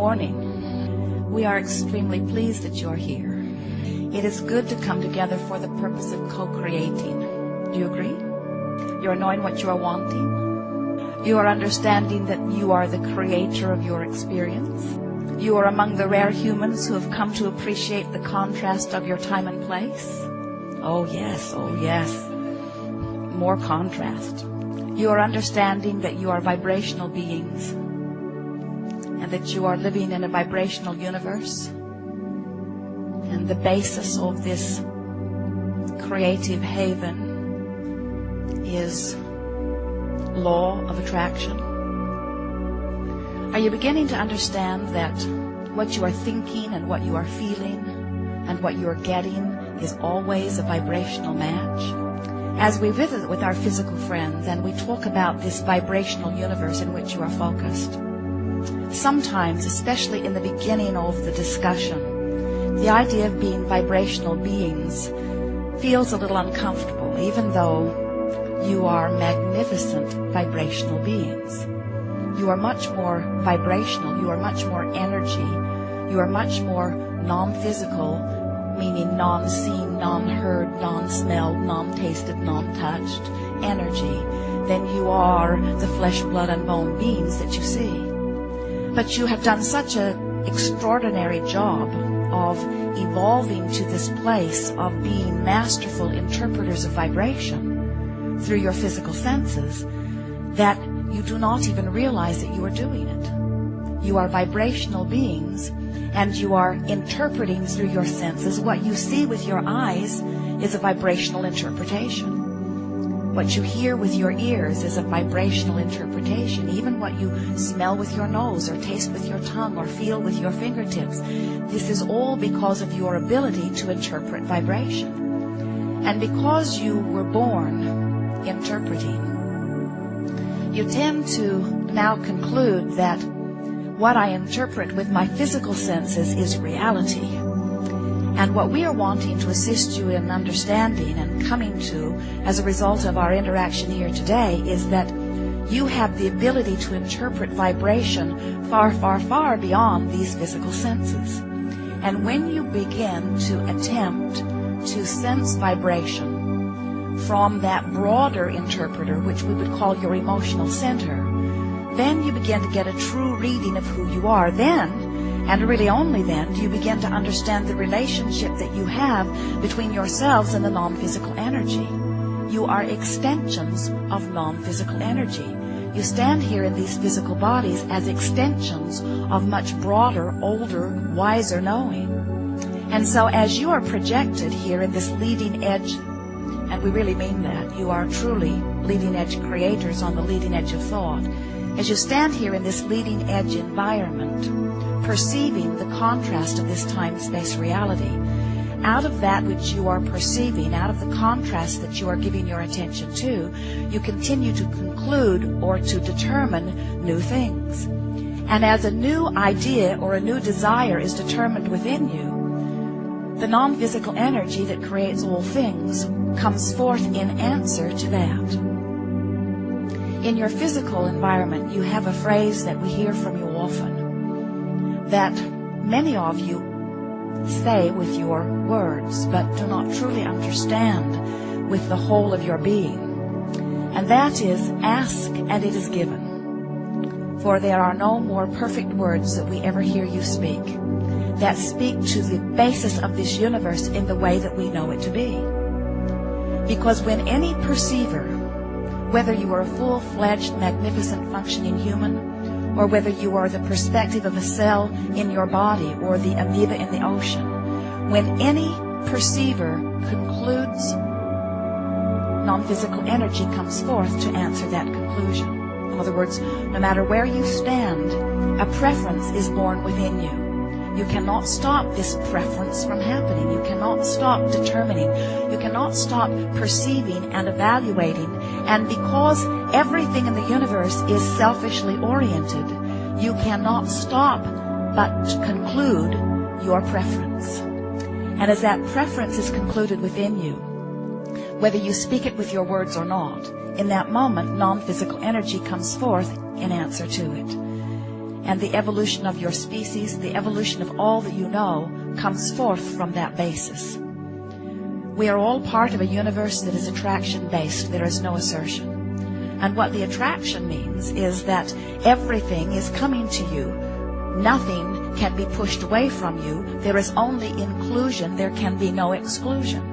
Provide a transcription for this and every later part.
morning. We are extremely pleased that you're here. It is good to come together for the purpose of co-creating. Do you agree? You're knowing what you are wanting. You are understanding that you are the creator of your experience. You are among the rare humans who have come to appreciate the contrast of your time and place. Oh yes, more contrast. You are understanding that you are vibrational beings and that you are living in a vibrational universe. And the basis of this creative haven is law of attraction. Are you beginning to understand that what you are thinking and what you are feeling and what you are getting is always a vibrational match? As we visit with our physical friends and we talk about this vibrational universe in which you are focused, sometimes, especially in the beginning of the discussion, the idea of being vibrational beings feels a little uncomfortable, even though you are magnificent vibrational beings. You are much more vibrational. You are much more energy. You are much more non-physical, meaning non-seen, non-heard, non-smelled, non-tasted, non-touched energy than you are the flesh, blood, and bone beings that you see. But you have done such an extraordinary job of evolving to this place of being masterful interpreters of vibration through your physical senses that you do not even realize that you are doing it. You are vibrational beings, and you are interpreting through your senses. What you see with your eyes is a vibrational interpretation. What you hear with your ears is a vibrational interpretation. Even what you smell with your nose or taste with your tongue or feel with your fingertips. This is all because of your ability to interpret vibration. And because you were born interpreting, you tend to now conclude that what I interpret with my physical senses is reality. And what we are wanting to assist you in understanding and coming to as a result of our interaction here today is that you have the ability to interpret vibration far, far, far beyond these physical senses. And when you begin to attempt to sense vibration from that broader interpreter, which we would call your emotional center, then you begin to get a true reading of who you are. Then, and really only then, do you begin to understand the relationship that you have between yourselves and the non-physical energy. You are extensions of non-physical energy. You stand here in these physical bodies as extensions of much broader, older, wiser knowing. And so as you are projected here in this leading edge, and we really mean that, you are truly leading edge creators on the leading edge of thought. As you stand here in this leading edge environment, perceiving the contrast of this time-space reality, out of that which you are perceiving, out of the contrast that you are giving your attention to, you continue to conclude or to determine new things. And as a new idea or a new desire is determined within you, the non-physical energy that creates all things comes forth in answer to that. In your physical environment, you have a phrase that we hear from you often, that many of you say with your words, but do not truly understand with the whole of your being. And that is, ask and it is given. For there are no more perfect words that we ever hear you speak that speak to the basis of this universe in the way that we know it to be. Because when any perceiver, whether you are a full-fledged, magnificent, functioning human, or whether you are the perspective of a cell in your body or the amoeba in the ocean, when any perceiver concludes, non-physical energy comes forth to answer that conclusion. In other words, no matter where you stand, a preference is born within you. You cannot stop this preference from happening. You cannot stop determining. You cannot stop perceiving and evaluating. And because everything in the universe is selfishly oriented, you cannot stop but conclude your preference. And as that preference is concluded within you, whether you speak it with your words or not, in that moment, non-physical energy comes forth in answer to it. And the evolution of your species, the evolution of all that you know, comes forth from that basis. We are all part of a universe that is attraction-based. There is no assertion. And what the attraction means is that everything is coming to you. Nothing can be pushed away from you. There is only inclusion. There can be no exclusion.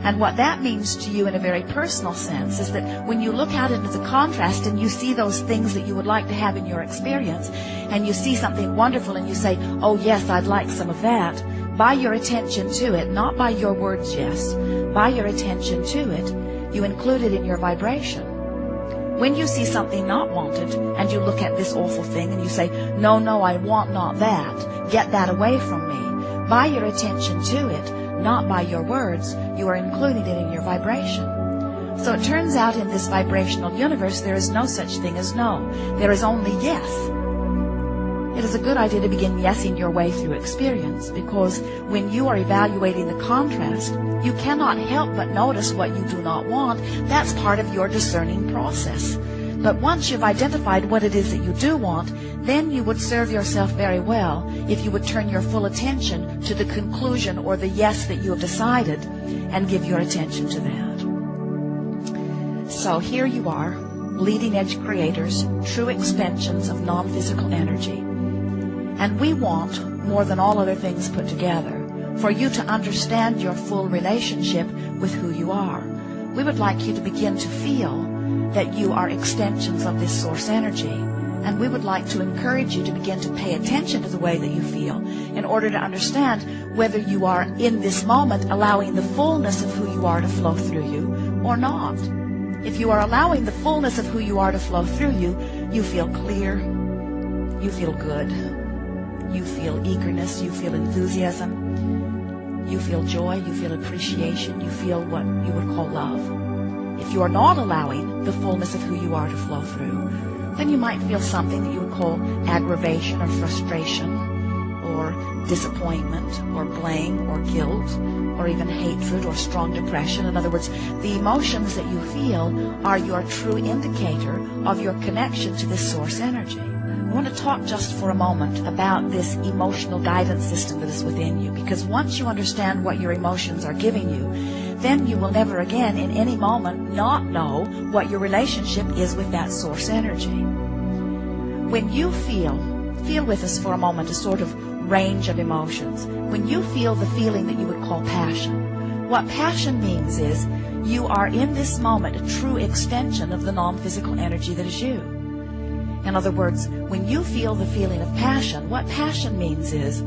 And what that means to you in a very personal sense is that when you look out into the contrast and you see those things that you would like to have in your experience, and you see something wonderful and you say, oh yes, I'd like some of that, by your attention to it, not by your words yes, by your attention to it, you include it in your vibration. When you see something not wanted and you look at this awful thing and you say, no, no, I want not that, get that away from me, by your attention to it, not by your words, you are including it in your vibration. So it turns out in this vibrational universe there is no such thing as no. There is only yes. It is a good idea to begin yesing your way through experience, because when you are evaluating the contrast, you cannot help but notice what you do not want. That's part of your discerning process. But once you've identified what it is that you do want, then you would serve yourself very well if you would turn your full attention to the conclusion or the yes that you have decided and give your attention to that. So here you are, leading edge creators, true extensions of non-physical energy. And we want, more than all other things put together, for you to understand your full relationship with who you are. We would like you to begin to feel that you are extensions of this source energy. And we would like to encourage you to begin to pay attention to the way that you feel in order to understand whether you are in this moment allowing the fullness of who you are to flow through you or not. If you are allowing the fullness of who you are to flow through you, you feel clear, you feel good, you feel eagerness, you feel enthusiasm, you feel joy, you feel appreciation, you feel what you would call love. If you are not allowing the fullness of who you are to flow through, then you might feel something that you would call aggravation or frustration or disappointment or blame or guilt or even hatred or strong depression. In other words, the emotions that you feel are your true indicator of your connection to this source energy. I want to talk just for a moment about this emotional guidance system that is within you, because once you understand what your emotions are giving you, then you will never again in any moment not know what your relationship is with that source energy. When you feel with us for a moment a sort of range of emotions. When you feel the feeling that you would call passion, what passion means is you are in this moment a true extension of the non-physical energy that is you. In other words, when you feel the feeling of passion, what passion means is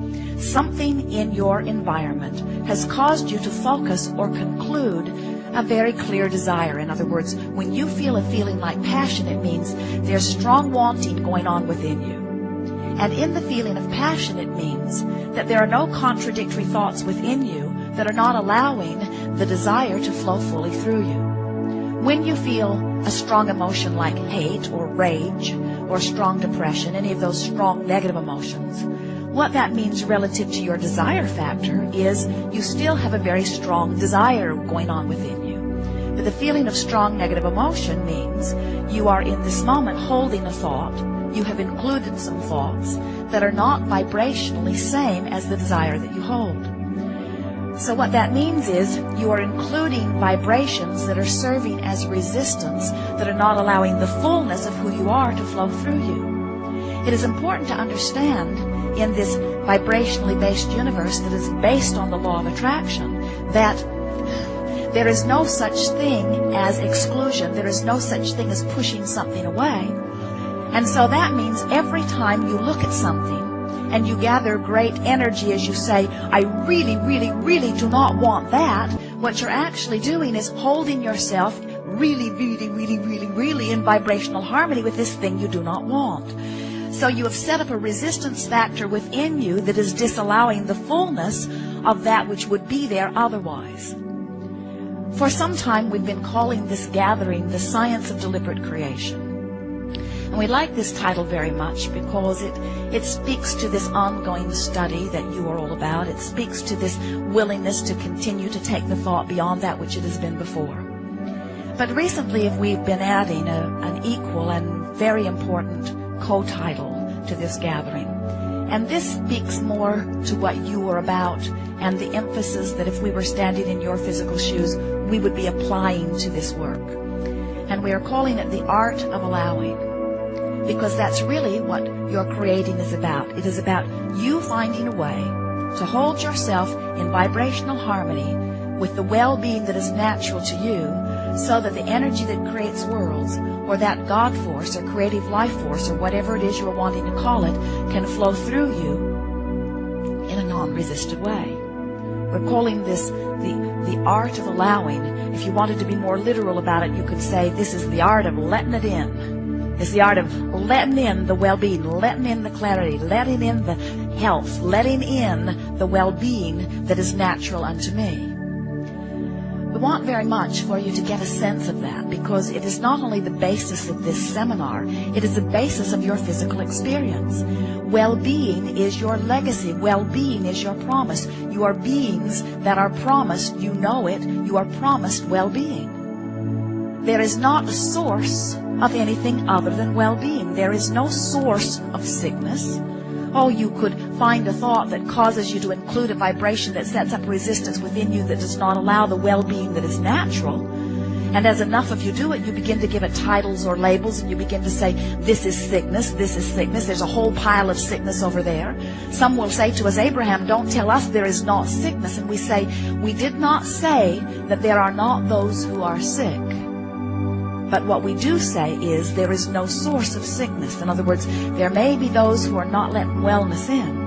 something in your environment has caused you to focus or conclude a very clear desire. In other words, when you feel a feeling like passion, it means there's strong wanting going on within you. And in the feeling of passion, it means that there are no contradictory thoughts within you that are not allowing the desire to flow fully through you. When you feel a strong emotion like hate or rage or strong depression, any of those strong negative emotions, what that means relative to your desire factor is you still have a very strong desire going on within you. But the feeling of strong negative emotion means you are in this moment holding a thought. You have included some thoughts that are not vibrationally same as the desire that you hold. So what that means is you are including vibrations that are serving as resistance, that are not allowing the fullness of who you are to flow through you. It is important to understand in this vibrationally based universe that is based on the law of attraction that there is no such thing as exclusion. There is no such thing as pushing something away. And so that means every time you look at something and you gather great energy as you say, I really, really, really do not want that, what you're actually doing is holding yourself really, really, really, really, really in vibrational harmony with this thing you do not want. So you have set up a resistance factor within you that is disallowing the fullness of that which would be there otherwise. For some time we've been calling this gathering the science of deliberate creation. And we like this title very much because it speaks to this ongoing study that you are all about. It speaks to this willingness to continue to take the thought beyond that which it has been before. But recently we've been adding an equal and very important co-title to this gathering. And this speaks more to what you are about and the emphasis that if we were standing in your physical shoes, we would be applying to this work. And we are calling it the art of allowing, because that's really what your creating is about. It is about you finding a way to hold yourself in vibrational harmony with the well-being that is natural to you, so that the energy that creates worlds, or that God force or creative life force, or whatever it is you are wanting to call it, can flow through you in a non-resisted way. We're calling this the art of allowing. If you wanted to be more literal about it, you could say this is the art of letting it in. It's the art of letting in the well-being, letting in the clarity, letting in the health, letting in the well-being that is natural unto me. We want very much for you to get a sense of that, because it is not only the basis of this seminar, it is the basis of your physical experience. Well-being is your legacy. Well-being is your promise. You are beings that are promised, you know it, you are promised well-being. There is not a source of anything other than well-being. There is no source of sickness. Oh, you could find a thought that causes you to include a vibration that sets up resistance within you that does not allow the well-being that is natural. And as enough of you do it, you begin to give it titles or labels, and you begin to say, this is sickness, there's a whole pile of sickness over there. Some will say to us, Abraham, don't tell us there is not sickness. And we say, we did not say that there are not those who are sick. But what we do say is there is no source of sickness. In other words, there may be those who are not letting wellness in.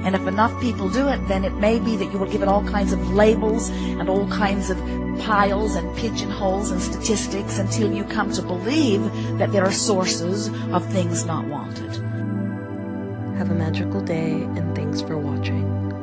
And if enough people do it, then it may be that you will give it all kinds of labels and all kinds of piles and pigeonholes and statistics until you come to believe that there are sources of things not wanted. Have a magical day, and thanks for watching.